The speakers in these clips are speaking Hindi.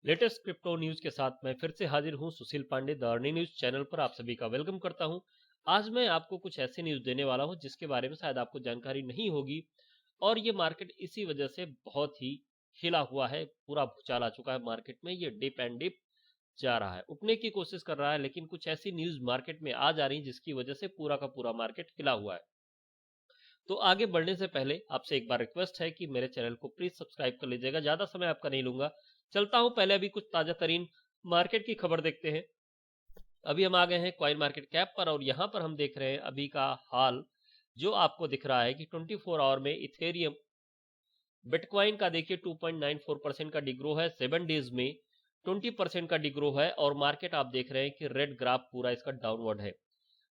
लेटेस्ट क्रिप्टो न्यूज के साथ मैं फिर से हाजिर हूं Sushil Pandey the earning news channel पर। आप सभी का वेलकम करता हूं। आज मैं आपको कुछ ऐसे न्यूज देने वाला हूं जिसके बारे में शायद आपको जानकारी नहीं होगी, और ये मार्केट इसी वजह से बहुत ही हिला हुआ है। पूरा भूचाल आ चुका है मार्केट में। ये डिप एंड डिप जा रहा है, उठने की कोशिश कर रहा है, लेकिन कुछ ऐसी न्यूज मार्केट में आ जा रही है जिसकी वजह से पूरा का पूरा मार्केट हिला हुआ है। तो आगे बढ़ने से पहले आपसे एक बार रिक्वेस्ट है कि मेरे चैनल को प्लीज सब्सक्राइब कर लीजिएगा। ज्यादा समय आपका नहीं लूंगा, चलता हूं। पहले अभी कुछ ताजा तरीन मार्केट की खबर देखते हैं। अभी हम आ गए हैं कॉइन मार्केट कैप पर, और यहां पर हम देख रहे हैं अभी का हाल जो आपको दिख रहा है कि 24 आवर में इथेरियम बिटकॉइन का देखिए 2.94% का डिग्रो है। 7 डेज में 20% का डिग्रो है, और मार्केट आप देख रहे हैं कि रेड ग्राफ पूरा इसका डाउनवर्ड है।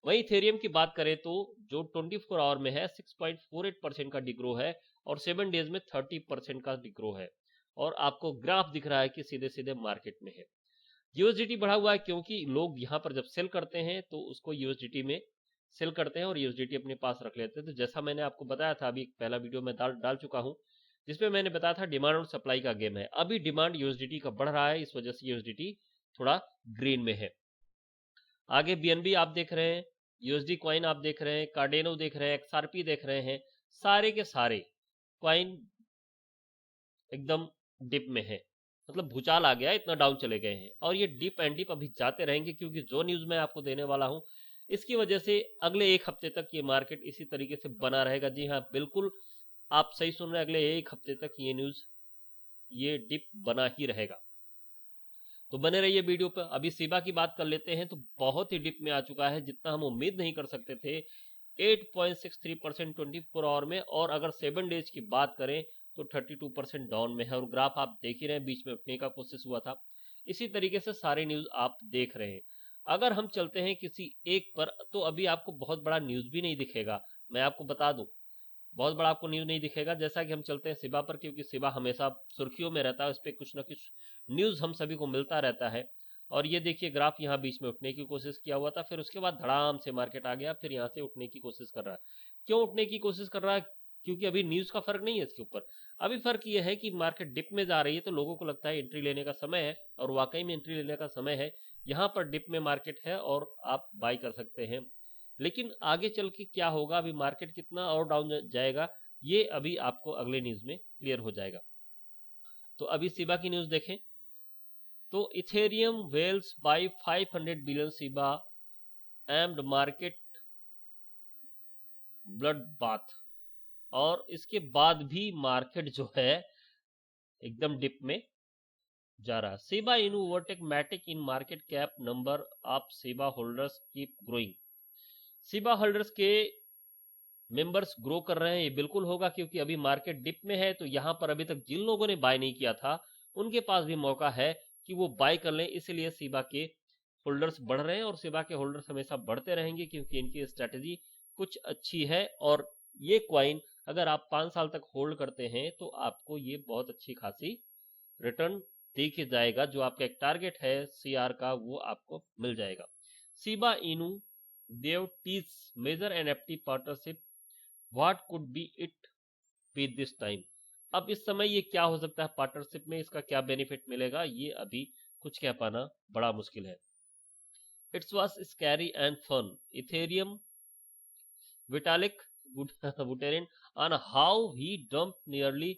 वहीं इथेरियम की बात करें तो जो 24 आवर में है 6.48% का डिग्रो है, और 7 डेज में 30% का डिग्रो है। और आपको ग्राफ दिख रहा है कि सीधे सीधे मार्केट में है। यूएसडीटी बढ़ा हुआ है क्योंकि लोग यहां पर जब सेल करते हैं तो उसको यूएसडीटी में सेल करते हैं और यूएसडीटी अपने पास रख लेते हैं। तो जैसा मैंने आपको बताया था, अभी पहला वीडियो में डाल चुका हूं जिसमें मैंने बताया था डिमांड और सप्लाई का गेम है। अभी डिमांड यूएसडीटी का बढ़ रहा है, इस वजह से यूएसडीटी थोड़ा ग्रीन में है। आगे बीएनबी आप देख रहे हैं, यूएसडी कॉइन आप देख रहे हैं, कार्डेनो देख रहे हैं, एक्सआरपी देख रहे हैं। सारे के सारे कॉइन एकदम डिप में है, मतलब भूचाल आ गया, इतना डाउन चले गए हैं। और ये डिप एंड डिप अभी जाते रहेंगे, क्योंकि जो न्यूज मैं आपको देने वाला हूं इसकी वजह से अगले एक हफ्ते तक ये मार्केट इसी तरीके से बना रहेगा। जी हाँ, बिल्कुल आप सही सुन रहे हैं, अगले एक हफ्ते तक ये न्यूज ये डिप बना ही रहेगा। तो बने रहिए वीडियो पर। अभी सिबा की बात कर लेते हैं, तो बहुत ही डिप में आ चुका है, जितना हम उम्मीद नहीं कर सकते थे। 8.63% 24 आवर में, और अगर 7 डेज की बात करें तो 32% डाउन में है। और ग्राफ आप देख ही रहे हैं, बीच में उठने का कोशिश हुआ था। इसी तरीके से सारे न्यूज आप देख रहे हैं। अगर हम चलते हैं किसी एक पर, तो अभी आपको बहुत बड़ा न्यूज भी नहीं दिखेगा, मैं आपको बता दूं। बहुत बड़ा आपको न्यूज नहीं दिखेगा। जैसा कि हम चलते हैं सिबा पर, क्योंकि सिबा हमेशा सुर्खियों में रहता है, उस पर कुछ ना कुछ न्यूज हम सभी को मिलता रहता है। और ये देखिए ग्राफ यहाँ बीच में उठने की कोशिश किया हुआ था, फिर उसके बाद धड़ाम से मार्केट आ गया, फिर यहाँ से उठने की कोशिश कर रहा है। क्यों उठने की कोशिश कर रहा है? क्योंकि अभी न्यूज का फर्क नहीं है इसके ऊपर। अभी फर्क ये है कि मार्केट डिप में जा रही है, तो लोगों को लगता है एंट्री लेने का समय है, और वाकई में एंट्री लेने का समय है। यहाँ पर डिप में मार्केट है और आप बाई कर सकते हैं। लेकिन आगे चल के क्या होगा, अभी मार्केट कितना और डाउन जाएगा, ये अभी आपको अगले न्यूज में क्लियर हो जाएगा। तो अभी सिबा की न्यूज देखें तो Ethereum whales buy 500 billion Shiba amid market blood bath. और इसके बाद भी मार्केट जो है एकदम डिप में जा रहा है। Shiba Inu overtake Matic in market cap, number of Shiba holders keep growing. Shiba holders के मेंबर्स ग्रो कर रहे हैं, ये बिल्कुल होगा, क्योंकि अभी मार्केट डिप में है। तो यहां पर अभी तक जिन लोगों ने बाय नहीं किया था उनके पास भी मौका है कि वो बाय कर लें। इसलिए सिबा के होल्डर्स बढ़ रहे हैं, और सिबा के होल्डर्स हमेशा बढ़ते रहेंगे, क्योंकि इनकी स्ट्रेटेजी कुछ अच्छी है। और ये क्वाइन अगर आप 5 साल तक होल्ड करते हैं तो आपको ये बहुत अच्छी खासी रिटर्न दे के जाएगा। जो आपका एक टारगेट है सीआर का, वो आपको मिल जाएगा। Shiba Inu dev teases major NFT partnership, what could be it with this time. अब इस समय ये क्या हो सकता है पार्टनरशिप में, इसका क्या बेनिफिट मिलेगा, ये अभी कुछ कह पाना बड़ा मुश्किल है। It's was scary and fun, Ethereum Vitalik Buterin on how he dumped nearly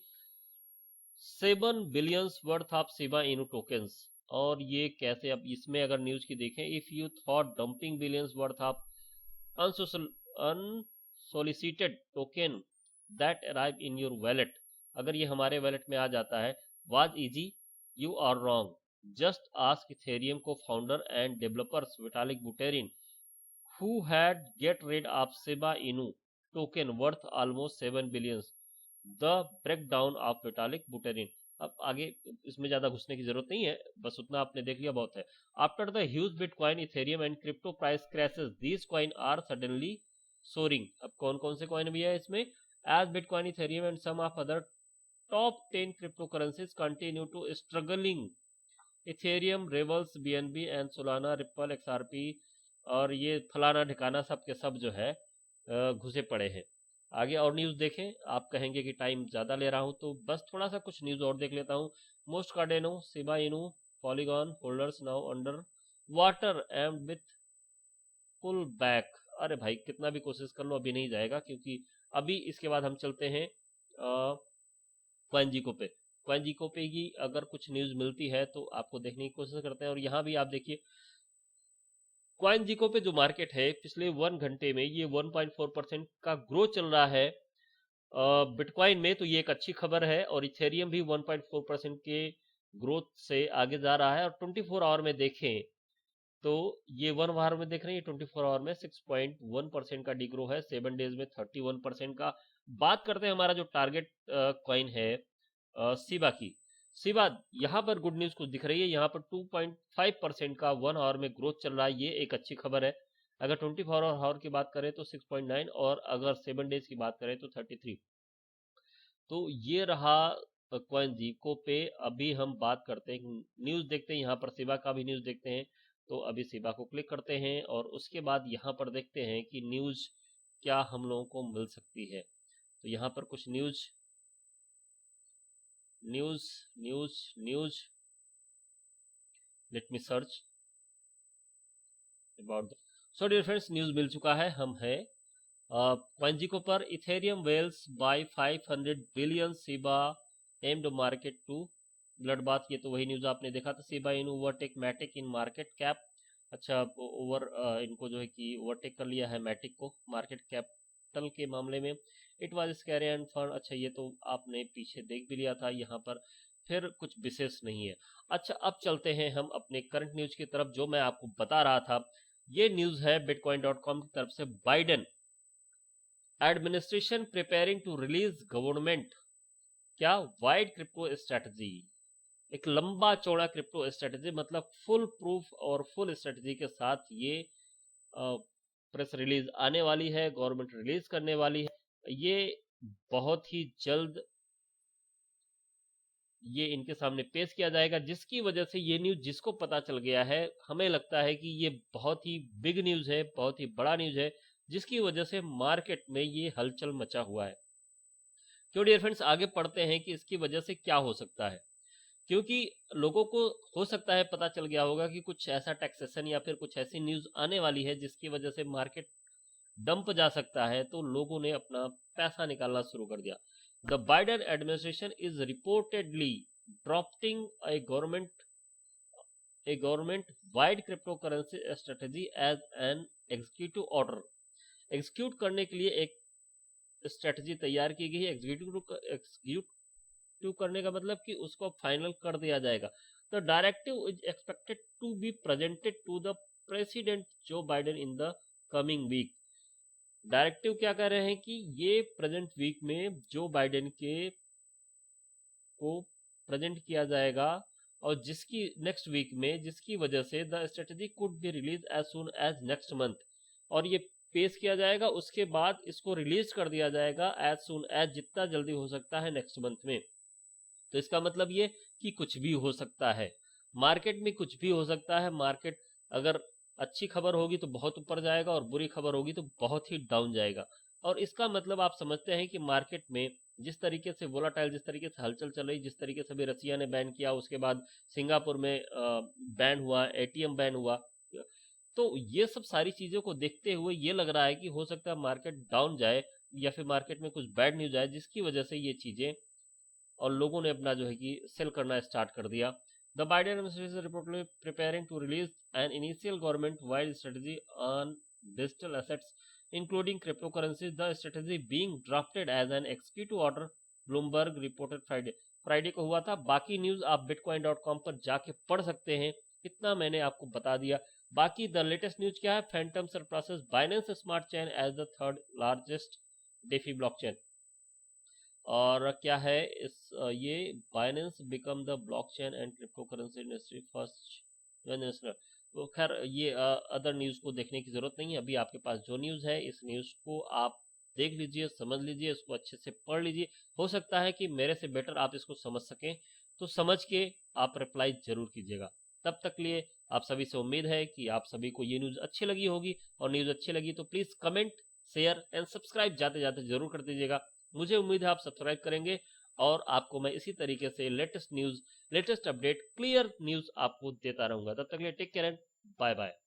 7 billions worth of Shiba Inu tokens। और ये कैसे, अब इसमें अगर न्यूज की देखें, if you thought dumping billions worth of unsolicited token that arrive in your wallet, अगर ये हमारे वैलेट में आ जाता है, was easy, you are wrong. Just ask Ethereum को founder and developers Vitalik Buterin who had get rid of Shiba Inu token worth almost 7 billions। The breakdown of Vitalik Buterin। अब आगे इसमें ज्यादा घुसने की जरूरत नहीं है, बस उतना आपने देख लिया बहुत है। After the huge bitcoin Ethereum and crypto price crashes, these coin are suddenly soaring. अब कौन कौन से कॉइन भी है इसमें? As bitcoin Ethereum and some of other top 10 crypto currencies continue to struggling, Ethereum, rivals, BNB and Solana, Ripple, XRP, और ये फलाना ठिकाना सब के सब जो है घुसे पड़े हैं। आगे और न्यूज देखें, आप कहेंगे कि टाइम ज्यादा ले रहा हूं, तो बस थोड़ा सा कुछ न्यूज और देख लेता हूं। Most Cardano, Shiba Inu Polygon holders now under water and with pull back. अरे भाई कितना भी कोशिश कर लो अभी नहीं जाएगा, क्योंकि अभी इसके बाद हम चलते हैं क्वाइनजिको पे। क्वाइनजिको पे की अगर कुछ न्यूज मिलती है तो आपको देखने की कोशिश करते हैं। और यहाँ भी आप देखिए क्वाइनजिको पे जो मार्केट है पिछले 1 घंटे में ये 1.4% का ग्रोथ चल रहा है बिटकॉइन में, तो ये एक अच्छी खबर है। और इथेरियम भी 1.4% के ग्रोथ से आगे जा रहा है। और 24 आवर में देखें तो ये 1 आवर में देख रहे हैं, 24 आवर में 6.1% का डिग्रो है, 7 डेज में 31% का। बात करते हैं हमारा जो टारगेट कॉइन है सीबा की। सीबा यहाँ पर गुड न्यूज कुछ दिख रही है, यहाँ पर 2.5% का 1 आवर में ग्रोथ चल रहा है, ये एक अच्छी खबर है। अगर 24 आवर की बात करें तो 6.9, और अगर 7 डेज की बात करें तो 33। तो ये रहा क्वाइनजिको पे। अभी हम बात करते हैं न्यूज देखते हैं, यहाँ पर सिबा का भी न्यूज देखते हैं। तो अभी सिबा को क्लिक करते हैं और उसके बाद यहाँ पर देखते हैं कि न्यूज क्या हम लोगों को मिल सकती है। तो यहाँ पर कुछ news news news news let me search about so dear friends, news मिल चुका है। हम है क्वाइनजिको पर Ethereum whales buy 500 billion Shiba amid market to blood bath. ये तो वही न्यूज आपने देखा था, Shiba Inu overtake Matic in market cap. अच्छा इनको जो है कि ओवरटेक कर लिया है मैटिक को मार्केट कैपिटल के मामले में। It was scary and fun. अच्छा ये तो आपने पीछे देख भी लिया था, यहाँ पर फिर कुछ विशेष नहीं है। अच्छा अब चलते हैं हम अपने करंट न्यूज की तरफ, जो मैं आपको बता रहा था। ये न्यूज है bitcoin.com की तरफ से। Biden administration preparing to release government क्या वाइड क्रिप्टो स्ट्रेटजी। एक लंबा चौड़ा क्रिप्टो स्ट्रेटजी, मतलब फुल प्रूफ और फुल स्ट्रेटजी के साथ ये प्रेस रिलीज आने वाली है, गवर्नमेंट रिलीज करने वाली है। ये बहुत ही जल्द ये इनके सामने पेश किया जाएगा, जिसकी वजह से ये न्यूज जिसको पता चल गया है, हमें लगता है कि ये बहुत ही बिग न्यूज है, बहुत ही बड़ा न्यूज है, जिसकी वजह से मार्केट में ये हलचल मचा हुआ है। क्यों डियर फ्रेंड्स, आगे पढ़ते हैं कि इसकी वजह से क्या हो सकता है। क्योंकि लोगों को हो सकता है पता चल गया होगा कि कुछ ऐसा टैक्सेशन या फिर कुछ ऐसी न्यूज आने वाली है जिसकी वजह से मार्केट डंप जा सकता है, तो लोगों ने अपना पैसा निकालना शुरू कर दिया। The Biden administration is reportedly drafting a government wide crypto currency strategy as an executive order. Execute करने के लिए एक स्ट्रेटजी तैयार की गई है। एग्जीक्यूट करने का मतलब कि उसको फाइनल कर दिया जाएगा। The directive is expected to be presented to the president Joe Biden in the coming week. Directive क्या कह रहे हैं कि ये प्रेजेंट वीक में जो बाइडेन के को प्रेजेंट किया जाएगा, और जिसकी नेक्स्ट वीक में, जिसकी वजह से the strategy could be release as soon as next month. और ये पेश किया जाएगा, उसके बाद इसको रिलीज कर दिया जाएगा एज सुन एज, जितना जल्दी हो सकता है नेक्स्ट मंथ में। तो इसका मतलब ये कि कुछ भी हो सकता है, मार्केट में कुछ भी हो सकता है। मार्केट अगर अच्छी खबर होगी तो बहुत ऊपर जाएगा, और बुरी खबर होगी तो बहुत ही डाउन जाएगा। और इसका मतलब आप समझते हैं कि मार्केट में जिस तरीके से वोलाटाइल, जिस तरीके से हलचल चल रही, जिस तरीके से भी रसिया ने बैन किया, उसके बाद सिंगापुर में बैन हुआ, एटीएम बैन हुआ, तो ये सब सारी चीजों को देखते हुए ये लग रहा है कि हो सकता है मार्केट डाउन जाए, या फिर मार्केट में कुछ बैड न्यूज आए, जिसकी वजह से ये चीजें और लोगों ने अपना जो है कि सेल करना स्टार्ट कर दिया। The Biden administration reportedly preparing to release an initial government wide strategy on digital assets including crypto currency, the strategy being drafted as an executive order, Bloomberg reported Friday को हुआ था। बाकी न्यूज आप bitcoin.com पर जाके पढ़ सकते हैं, इतना मैंने आपको बता दिया। बाकी द लेटेस्ट न्यूज क्या है, Fantom surpasses Binance Smart Chain as the third largest DeFi blockchain. और क्या है इस ये Binance become the blockchain and crypto currency industry first national. तो खैर ये अदर न्यूज को देखने की जरूरत नहीं है, अभी आपके पास जो न्यूज है इस न्यूज को आप देख लीजिए, समझ लीजिए, इसको अच्छे से पढ़ लीजिए। हो सकता है कि मेरे से बेटर आप इसको समझ सकें, तो समझ के आप रिप्लाई जरूर कीजिएगा। तब तक लिए आप सभी से उम्मीद है कि आप सभी को ये न्यूज अच्छी लगी होगी, और न्यूज अच्छी लगी तो please comment, share and subscribe जाते जाते जरूर कर दीजिएगा। मुझे उम्मीद है आप सब्सक्राइब करेंगे, और आपको मैं इसी तरीके से latest news, latest update, clear news आपको देता रहूंगा। तब तक के लिए take care and bye bye.